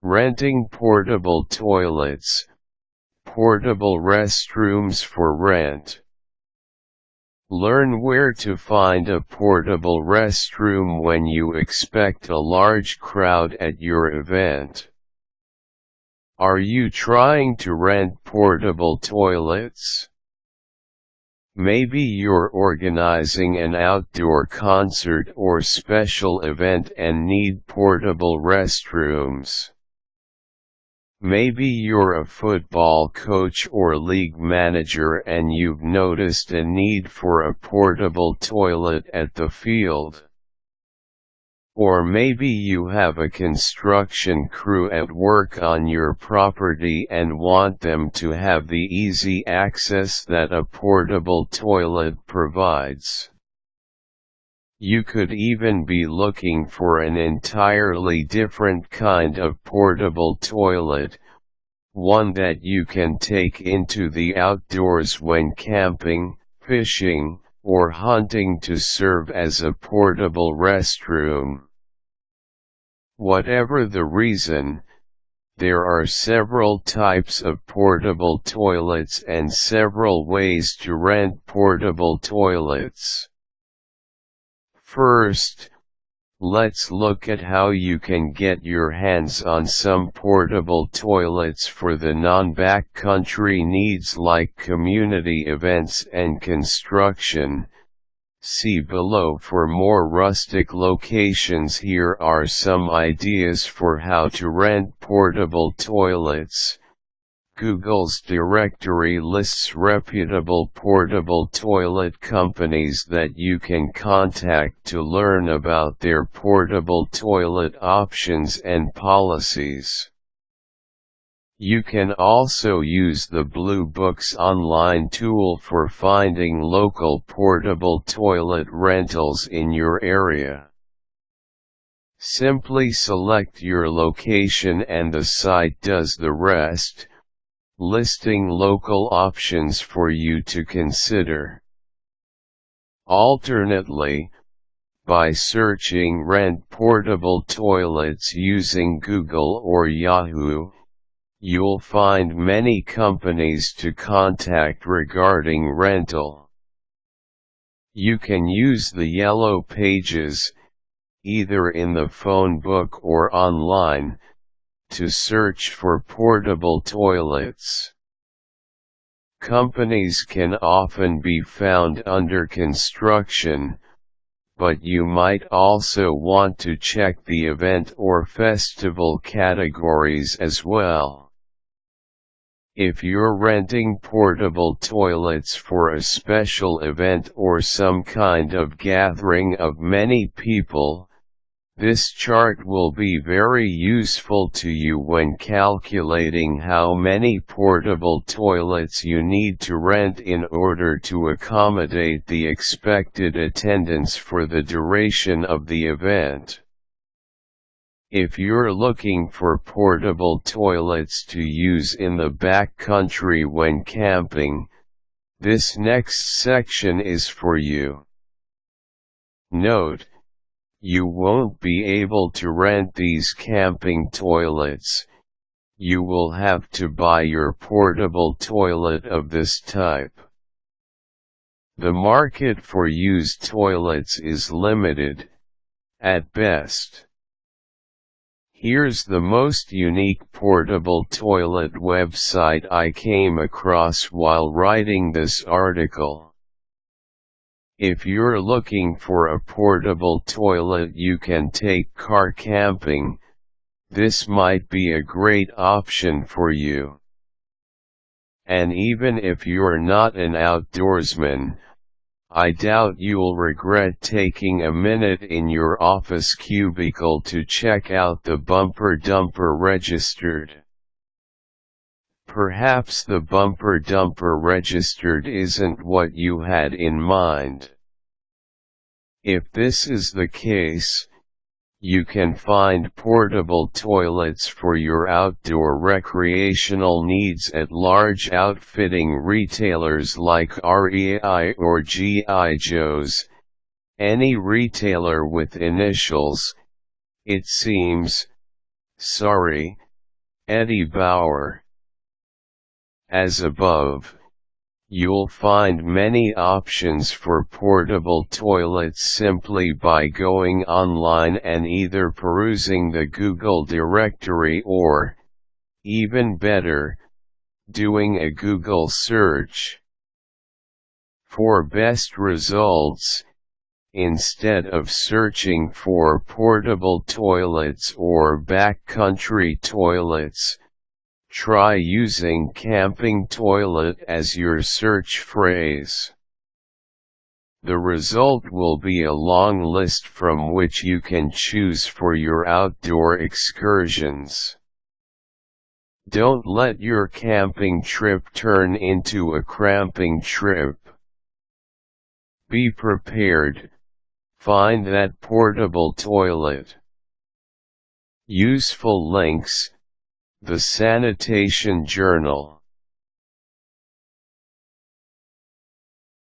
Renting portable toilets, portable restrooms for rent. Learn where to find a portable restroom when you expect a large crowd at your event. Are you trying to rent portable toilets? Maybe you're organizing an outdoor concert or special event and need portable restrooms. Maybe you're a football coach or league manager and you've noticed a need for a portable toilet at the field. Or maybe you have a construction crew at work on your property and want them to have the easy access that a portable toilet provides. You could even be looking for an entirely different kind of portable toilet, one that you can take into the outdoors when camping, fishing, or hunting to serve as a portable restroom. Whatever the reason, there are several types of portable toilets and several ways to rent portable toilets. First, let's look at how you can get your hands on some portable toilets for the non-backcountry needs like community events and construction. See below for more rustic locations. Here are some ideas for how to rent portable toilets. Google's directory lists reputable portable toilet companies that you can contact to learn about their portable toilet options and policies. You can also use the Blue Books online tool for finding local portable toilet rentals in your area. Simply select your location and the site does the rest, listing local options for you to consider. Alternately, by searching "rent portable toilets" using Google or Yahoo, you'll find many companies to contact regarding rental. You can use the yellow pages, either in the phone book or online, to search for portable toilets. Companies can often be found under construction, but you might also want to check the event or festival categories as well. If you're renting portable toilets for a special event or some kind of gathering of many people, this chart will be very useful to you when calculating how many portable toilets you need to rent in order to accommodate the expected attendance for the duration of the event. If you're looking for portable toilets to use in the backcountry when camping, this next section is for you. Note: you won't be able to rent these camping toilets. You will have to buy your portable toilet of this type. The market for used toilets is limited, at best. Here's the most unique portable toilet website I came across while writing this article. If you're looking for a portable toilet you can take car camping, this might be a great option for you. And even if you're not an outdoorsman, I doubt you'll regret taking a minute in your office cubicle to check out the bumper dumper registered. Perhaps the bumper dumper registered isn't what you had in mind. If this is the case, you can find portable toilets for your outdoor recreational needs at large outfitting retailers like REI or G.I. Joe's, any retailer with initials, it seems. Sorry, Eddie Bauer. As above, you'll find many options for portable toilets simply by going online and either perusing the Google directory or, even better, doing a Google search. For best results, instead of searching for portable toilets or backcountry toilets, try using camping toilet as your search phrase. The result will be a long list from which you can choose for your outdoor excursions. Don't let your camping trip turn into a cramping trip. Be prepared. Find that portable toilet. Useful links: The Sanitation Journal.